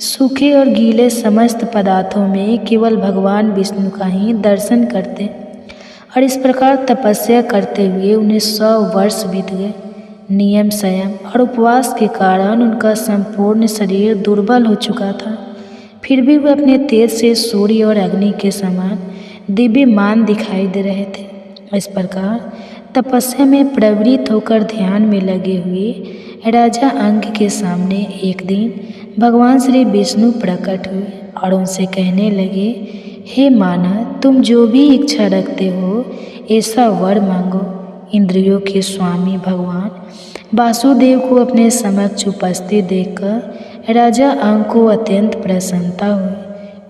Speaker 1: सूखे और गीले समस्त पदार्थों में केवल भगवान विष्णु का ही दर्शन करते, और इस प्रकार तपस्या करते हुए उन्हें 100 वर्ष बीत गए। नियम, संयम और उपवास के कारण उनका संपूर्ण शरीर दुर्बल हो चुका था। फिर भी वे अपने तेज से सूर्य और अग्नि के समान दिव्यमान दिखाई दे रहे थे। इस प्रकार तपस्या में प्रवृत्त होकर ध्यान में लगे हुए राजा अंग के सामने एक दिन भगवान श्री विष्णु प्रकट हुए और उनसे कहने लगे, हे मानव, तुम जो भी इच्छा रखते हो ऐसा वर मांगो। इंद्रियों के स्वामी भगवान वासुदेव को अपने समक्ष उपस्थित देखकर राजा अंग को अत्यंत प्रसन्नता हुई।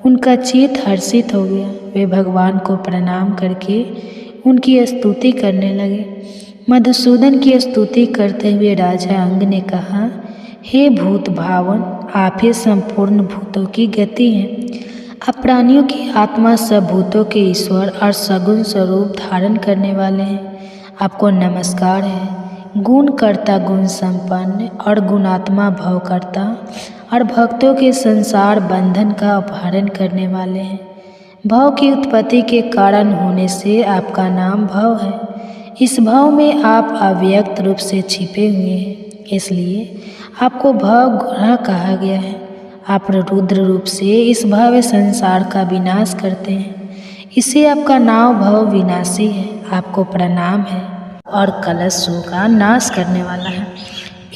Speaker 1: उनका चित्त हर्षित हो गया। वे भगवान को प्रणाम करके उनकी स्तुति करने लगे। मधुसूदन की स्तुति करते हुए राजा अंग ने कहा, हे भूत भावन, आप ही संपूर्ण भूतों की गति हैं। आप प्राणियों की आत्मा, सब भूतों के ईश्वर और सगुण स्वरूप धारण करने वाले हैं। आपको नमस्कार है। गुण कर्ता, गुण संपन्न और गुणात्मा भवकर्ता और भक्तों के संसार बंधन का अपहरण करने वाले हैं। भव की उत्पत्ति के कारण होने से आपका नाम भव है। इस भव में आप अव्यक्त रूप से छिपे हुए हैं, इसलिए आपको भव गुणा कहा गया है। आप रुद्र रूप से इस भव संसार का विनाश करते हैं, इससे आपका नाम भव विनाशी है। आपको प्रणाम है और कलशों का नाश करने वाला है।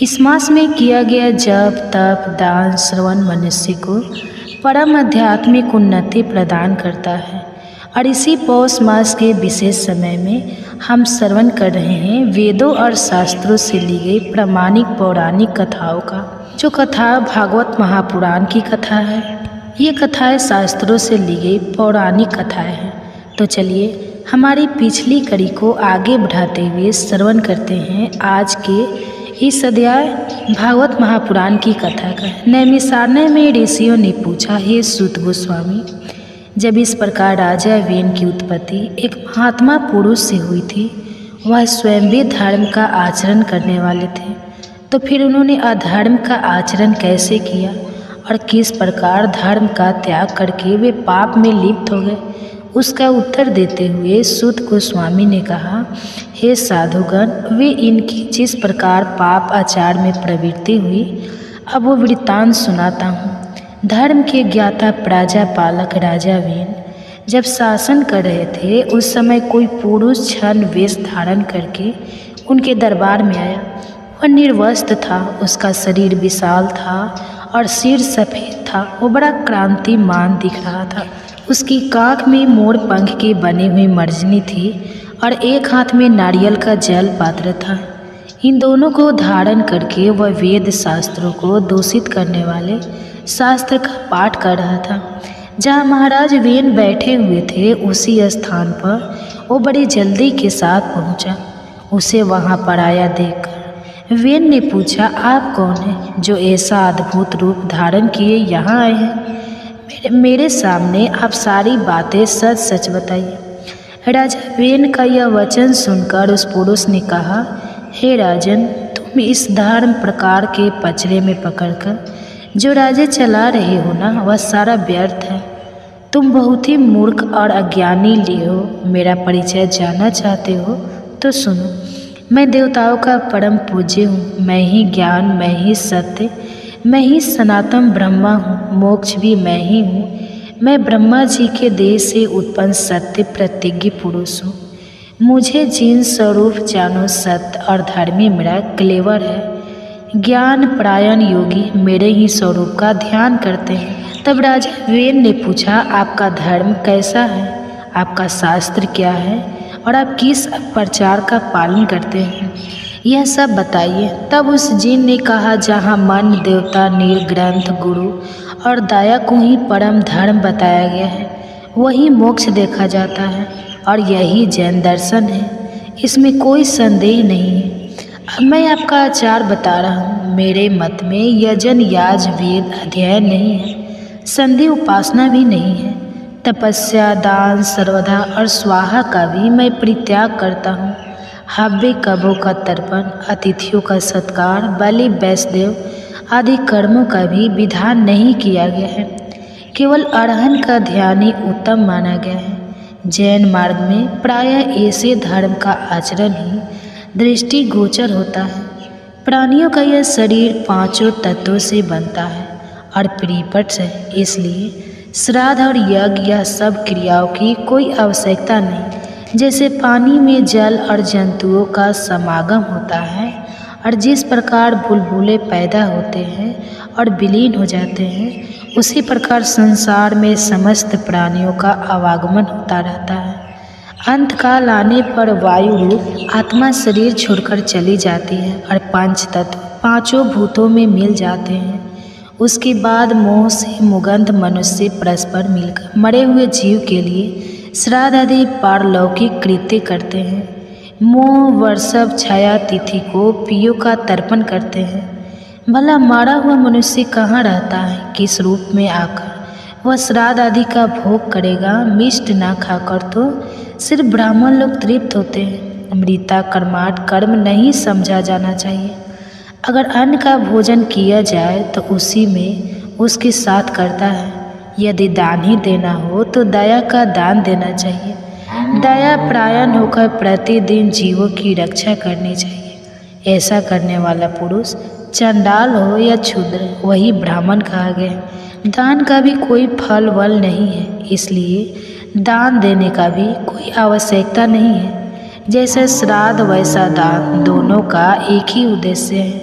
Speaker 1: इस मास में किया गया जप, तप, दान, श्रवण मनुष्य को परम आध्यात्मिक उन्नति प्रदान करता है। और इसी पौष मास के विशेष समय में हम श्रवण कर रहे हैं वेदों और शास्त्रों से ली गई प्रामाणिक पौराणिक कथाओं का। जो कथा भागवत महापुराण की कथा है। ये कथाएं शास्त्रों से ली गई पौराणिक कथाएं हैं। तो चलिए हमारी पिछली कड़ी को आगे बढ़ाते हुए श्रवण करते हैं आज के इस अध्याय भागवत महापुराण की कथा का। नैमिषारण्य में ऋषियों ने पूछा, हे सूत गोस्वामी, जब इस प्रकार राजा वेन की उत्पत्ति एक महात्मा पुरुष से हुई थी, वह स्वयं भी धर्म का आचरण करने वाले थे, तो फिर उन्होंने अधर्म का आचरण कैसे किया और किस प्रकार धर्म का त्याग करके वे पाप में लिप्त हो गए, उसका उत्तर देते हुए सूत गोस्वामी ने कहा, हे साधुगण, वे इनकी जिस प्रकार पाप आचार में प्रवृत्ति हुई, अब वो वृत्तांत सुनाता हूँ। धर्म के ज्ञाता प्रजापालक राजा वेन जब शासन कर रहे थे, उस समय कोई पुरुष छद्म वेश धारण करके उनके दरबार में आया। वह निर्वस्त्र था, उसका शरीर विशाल था और सिर सफ़ेद था। वो बड़ा क्रांतिमान दिख रहा था। उसकी काख में मोर पंख के बने हुई मर्जनी थी और एक हाथ में नारियल का जल पात्र था। इन दोनों को धारण करके वह वेद शास्त्रों को दूषित करने वाले शास्त्र का पाठ कर रहा था। जहाँ महाराज वेन बैठे हुए थे, उसी स्थान पर वो बड़ी जल्दी के साथ पहुँचा। उसे वहाँ पर आया देखकर वेन ने पूछा, आप कौन हैं जो ऐसा अद्भुत रूप धारण किए यहाँ आए हैं? मेरे सामने आप सारी बातें सच सच बताइए। राजा वेन का यह वचन सुनकर उस पुरुष ने कहा, हे राजन, तुम इस धर्म प्रकार के पचड़े में पकड़कर जो राज्य चला रहे हो ना, वह सारा व्यर्थ है। तुम बहुत ही मूर्ख और अज्ञानी लिए हो। मेरा परिचय जानना चाहते हो तो सुनो। मैं देवताओं का परम पूज्य हूँ। मैं ही ज्ञान, मैं ही सत्य, मैं ही सनातन ब्रह्मा हूँ। मोक्ष भी मैं ही हूँ। मैं ब्रह्मा जी के देह से उत्पन्न सत्य प्रतिज्ञ पुरुष हूँ। मुझे जिन स्वरूप जानो सत्य और धर्मी मेरा क्लेवर है। ज्ञान परायण योगी मेरे ही स्वरूप का ध्यान करते हैं। तब राजा वेन ने पूछा, आपका धर्म कैसा है? आपका शास्त्र क्या है? और आप किस प्रचार का पालन करते हैं? यह सब बताइए। तब उस जिन ने कहा, जहाँ मन, देवता, नील ग्रंथ, गुरु और दया को ही परम धर्म बताया गया है, वही मोक्ष देखा जाता है और यही जैन दर्शन है। इसमें कोई संदेह नहीं है। अब मैं आपका आचार बता रहा हूँ। मेरे मत में यजन, याज, वेद अध्ययन नहीं है, संधि उपासना भी नहीं है। तपस्या, दान, सर्वधा और स्वाहा का भी मैं परित्याग करता हूँ। हव्य, कबों का तर्पण, अतिथियों का सत्कार, बलि, वैष्णदेव आदि कर्मों का भी विधान नहीं किया गया है। केवल अरहन का ध्यान ही उत्तम माना गया है। जैन मार्ग में प्रायः ऐसे धर्म का आचरण ही दृष्टि गोचर होता है। प्राणियों का यह शरीर पांचों तत्वों से बनता है और परिपट है, इसलिए श्राद्ध और यज्ञ यह सब क्रियाओं की कोई आवश्यकता नहीं। जैसे पानी में जल और जंतुओं का समागम होता है और जिस प्रकार बुलबुले पैदा होते हैं और विलीन हो जाते हैं, उसी प्रकार संसार में समस्त प्राणियों का आवागमन होता रहता है। अंत काल आने पर वायु रूप आत्मा शरीर छोड़कर चली जाती है और पंच तत्व पांचों भूतों में मिल जाते हैं। उसके बाद मोह से मुगंध मनुष्य परस्पर मिलकर मरे हुए जीव के लिए श्राद्ध आदि पारलौकिक कृत्य करते हैं। मोह वर्षव छाया तिथि को पियों का तर्पण करते हैं। भला मारा हुआ मनुष्य कहाँ रहता है? किस रूप में आकर वह श्राद्ध आदि का भोग करेगा? मिष्ट ना खाकर तो सिर्फ ब्राह्मण लोग तृप्त होते हैं। मृता कर्माट कर्म नहीं समझा जाना चाहिए। अगर अन्न का भोजन किया जाए तो उसी में उसके साथ करता है। यदि दान ही देना हो तो दया का दान देना चाहिए। दया परायण होकर प्रतिदिन जीवों की रक्षा करनी चाहिए। ऐसा करने वाला पुरुष चंडाल हो या क्षुद्र, वही ब्राह्मण कहा गया। दान का भी कोई फल वल नहीं है, इसलिए दान देने का भी कोई आवश्यकता नहीं है। जैसे श्राद्ध वैसा दान, दोनों का एक ही उद्देश्य है।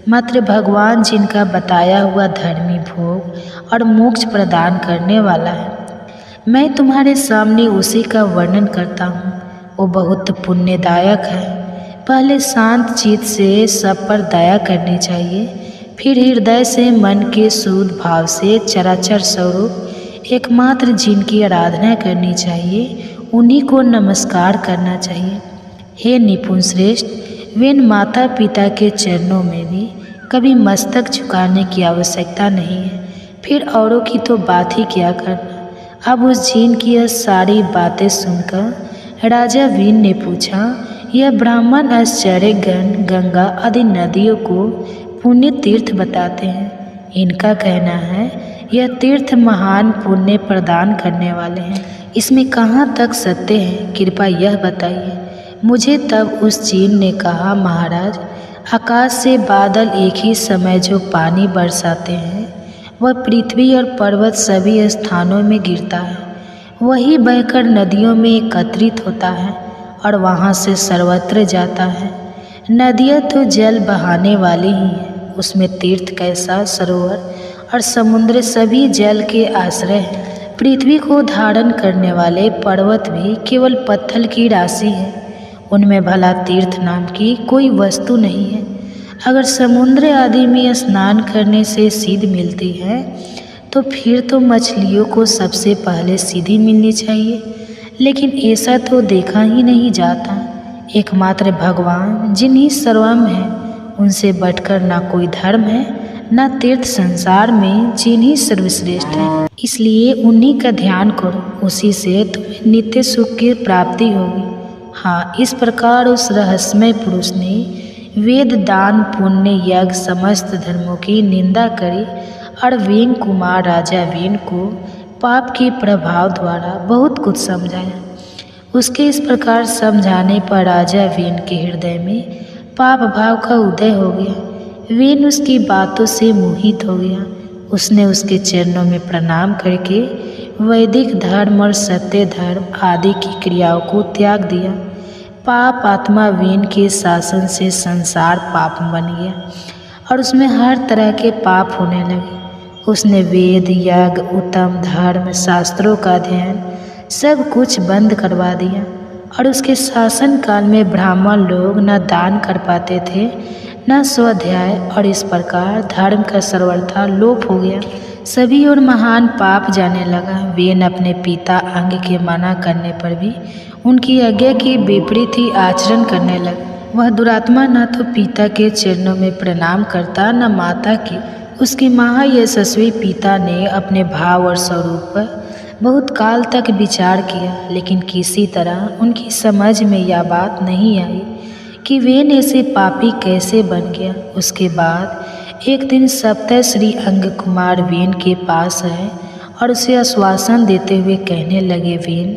Speaker 1: मात्र भगवान जिनका बताया हुआ धर्मी भोग और मोक्ष प्रदान करने वाला है, मैं तुम्हारे सामने उसी का वर्णन करता हूँ। वो बहुत पुण्यदायक है। पहले शांत चित्त से सब पर दया करनी चाहिए, फिर हृदय से मन के शुद्ध भाव से चराचर स्वरूप एकमात्र जिनकी आराधना करनी चाहिए, उन्हीं को नमस्कार करना चाहिए। हे निपुण श्रेष्ठ, वेन माता पिता के चरणों में भी कभी मस्तक झुकाने की आवश्यकता नहीं है, फिर औरों की तो बात ही क्या करना। अब उस जिन की यह सारी बातें सुनकर राजा वेन ने पूछा, यह ब्राह्मण आश्चर्यगण गंगा आदि नदियों को पुण्य तीर्थ बताते हैं। इनका कहना है यह तीर्थ महान पुण्य प्रदान करने वाले हैं। इसमें कहाँ तक सत्य है, कृपया यह बताइए। मुझे तब उस चीन ने कहा, महाराज, आकाश से बादल एक ही समय जो पानी बरसाते हैं वह पृथ्वी और पर्वत सभी स्थानों में गिरता है, वही बहकर नदियों में एकत्रित होता है और वहाँ से सर्वत्र जाता है। नदियाँ तो जल बहाने वाली ही हैं, उसमें तीर्थ कैसा, सरोवर और समुद्र सभी जल के आश्रय हैं। पृथ्वी को धारण करने वाले पर्वत भी केवल पत्थर की राशि है, उनमें भला तीर्थ नाम की कोई वस्तु नहीं है। अगर समुद्र आदि में स्नान करने से सीध मिलती है तो फिर तो मछलियों को सबसे पहले सीधी मिलनी चाहिए, लेकिन ऐसा तो देखा ही नहीं जाता। एकमात्र भगवान जिन्हीं सर्वम है, उनसे बढ़कर ना कोई धर्म है ना तीर्थ, संसार में जिन्हीं सर्वश्रेष्ठ है। इसलिए उन्हीं का ध्यान करो, उसी से तुम्हें नित्य सुख की प्राप्ति होगी। हाँ, इस प्रकार उस रहस्यमय पुरुष ने वेद, दान, पुण्य, यज्ञ समस्त धर्मों की निंदा करी और वेन कुमार राजा वेन को पाप के प्रभाव द्वारा बहुत कुछ समझाया। उसके इस प्रकार समझाने पर राजा वेन के हृदय में पाप भाव का उदय हो गया। वेन उसकी बातों से मोहित हो गया। उसने उसके चरणों में प्रणाम करके वैदिक धर्म और सत्य धर्म आदि की क्रियाओं को त्याग दिया। पाप आत्मा वेन के शासन से संसार पाप बन गया और उसमें हर तरह के पाप होने लगे। उसने वेद, यज्ञ, उत्तम धर्म, शास्त्रों का अध्ययन सब कुछ बंद करवा दिया और उसके शासन काल में ब्राह्मण लोग न दान कर पाते थे न स्वाध्याय, और इस प्रकार धर्म का सर्वथा लोप हो गया। सभी और महान पाप जाने लगा। वेन अपने पिता अंग के मना करने पर भी उनकी आज्ञा के विपरीत ही आचरण करने लगा। वह दुरात्मा न तो पिता के चरणों में प्रणाम करता न माता के। उसके महायशस्वी पिता ने अपने भाव और स्वरूप पर बहुत काल तक विचार किया, लेकिन किसी तरह उनकी समझ में यह बात नहीं आई कि वेन ऐसे पापी कैसे बन गया। उसके बाद एक दिन सप्तश्री अंग कुमार वेन के पास आए और उसे आश्वासन देते हुए कहने लगे, वेन,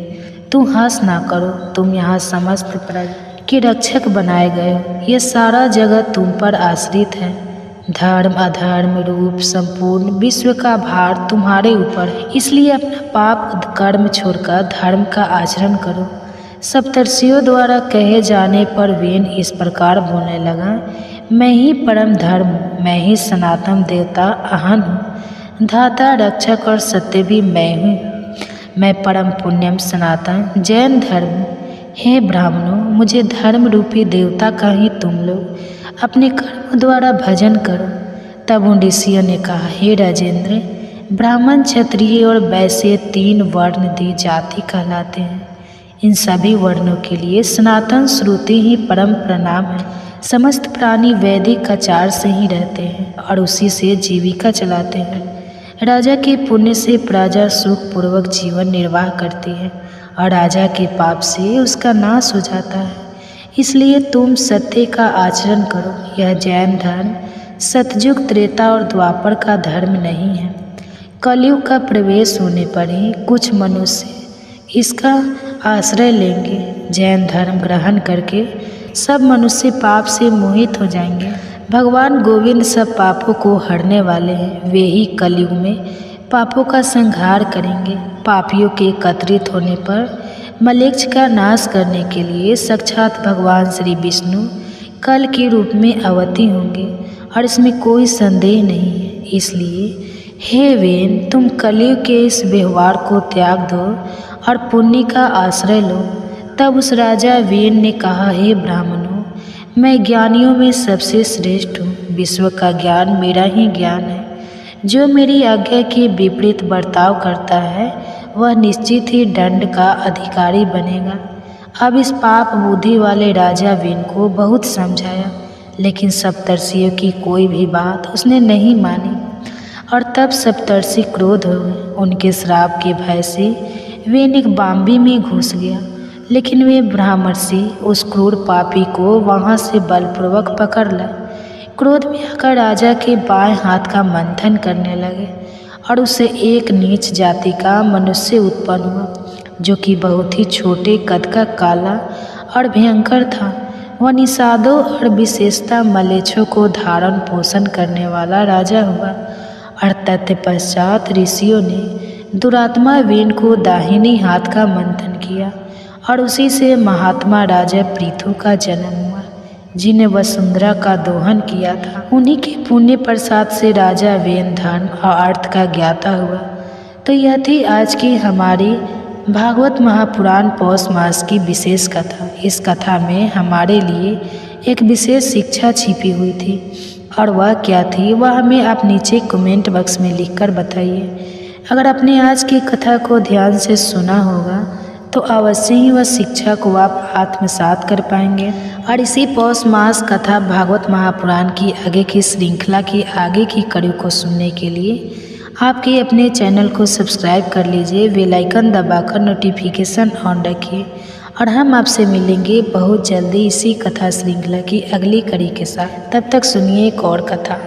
Speaker 1: तुम हंस ना करो, तुम यहाँ समस्त प्रजा के रक्षक बनाए गए हो। यह सारा जगत तुम पर आश्रित है। धर्म अधर्म रूप संपूर्ण विश्व का भार तुम्हारे ऊपर है, इसलिए अपना पाप कर्म छोड़कर धर्म का आचरण करो। सप्तर्षियों द्वारा कहे जाने पर वेन इस प्रकार बोलने लगा, मैं ही परम धर्म हूँ, मैं ही सनातन देवता अहन हूँ, धाता रक्षक और सत्य भी मैं हूँ। मैं परम पुण्यम सनातन जैन धर्म हूँ। हे ब्राह्मणों, मुझे धर्म रूपी देवता का ही तुम लोग अपने कर्म द्वारा भजन करो। तब उन ऋषियों ने कहा, हे राजेंद्र, ब्राह्मण, क्षत्रिय और वैश्य 3 वर्ण दी जाति कहलाते हैं। इन सभी वर्णों के लिए सनातन श्रुति ही परम प्रणाम है। समस्त प्राणी वैदिक आचार से ही रहते हैं और उसी से जीविका चलाते हैं। राजा के पुण्य से प्रजा सुखपूर्वक जीवन निर्वाह करती है और राजा के पाप से उसका नाश हो जाता है। इसलिए तुम सत्य का आचरण करो। यह जैन धर्म सतयुग, त्रेता और द्वापर का धर्म नहीं है। कलयुग का प्रवेश होने पर ही कुछ मनुष्य इसका आश्रय लेंगे। जैन धर्म ग्रहण करके सब मनुष्य पाप से मोहित हो जाएंगे। भगवान गोविंद सब पापों को हरने वाले हैं। वे ही कलयुग में पापों का संहार करेंगे। पापियों के एकत्रित होने पर मलेच्छ का नाश करने के लिए साक्षात भगवान श्री विष्णु कल के रूप में अवतीर्ण होंगे और इसमें कोई संदेह नहीं है। इसलिए हे वेन, तुम कलयुग के इस व्यवहार को त्याग दो और पुण्य का आश्रय लो। तब उस राजा वेन ने कहा, हे ब्राह्मणों, मैं ज्ञानियों में सबसे श्रेष्ठ हूँ। विश्व का ज्ञान मेरा ही ज्ञान है। जो मेरी आज्ञा के विपरीत बर्ताव करता है वह निश्चित ही दंड का अधिकारी बनेगा। अब इस पाप बुद्धि वाले राजा वेन को बहुत समझाया, लेकिन सप्तर्षियों की कोई भी बात उसने नहीं मानी और तब सप्तर्षि क्रोध हो गए। उनके श्राप के भय से वेन एक बाम्बी में घुस गया, लेकिन वे ब्रह्मर्षि उस क्रूर पापी को वहाँ से बलपूर्वक पकड़ लाए। क्रोध में आकर राजा के बाएं हाथ का मंथन करने लगे और उससे एक नीच जाति का मनुष्य उत्पन्न हुआ, जो कि बहुत ही छोटे कद का, काला और भयंकर था। वह निषादों और विशेषता मलेच्छों को धारण पोषण करने वाला राजा हुआ। और तत्पश्चात ऋषियों ने दुरात्मा वीण को दाहिनी हाथ का मंथन किया और उसी से महात्मा राजा पृथु का जन्म हुआ, जिन्हें वसुंधरा का दोहन किया था। उन्हीं के पुण्य प्रसाद से राजा वेन धर्म और अर्थ का ज्ञाता हुआ। तो यह थी आज की हमारी भागवत महापुराण पौष मास की विशेष कथा। इस कथा में हमारे लिए एक विशेष शिक्षा छिपी हुई थी, और वह क्या थी वह हमें आप नीचे कमेंट बॉक्स में लिखकर बताइए। अगर आपने आज की कथा को ध्यान से सुना होगा तो अवश्य ही वह शिक्षा को आप आत्मसात कर पाएंगे। और इसी पौष मास कथा भागवत महापुराण की आगे की श्रृंखला की आगे की कड़ी को सुनने के लिए आपके अपने चैनल को सब्सक्राइब कर लीजिए, बेल आइकन दबाकर नोटिफिकेशन ऑन रखिए। और हम आपसे मिलेंगे बहुत जल्दी इसी कथा श्रृंखला की अगली कड़ी के साथ। तब तक सुनिए एक और कथा।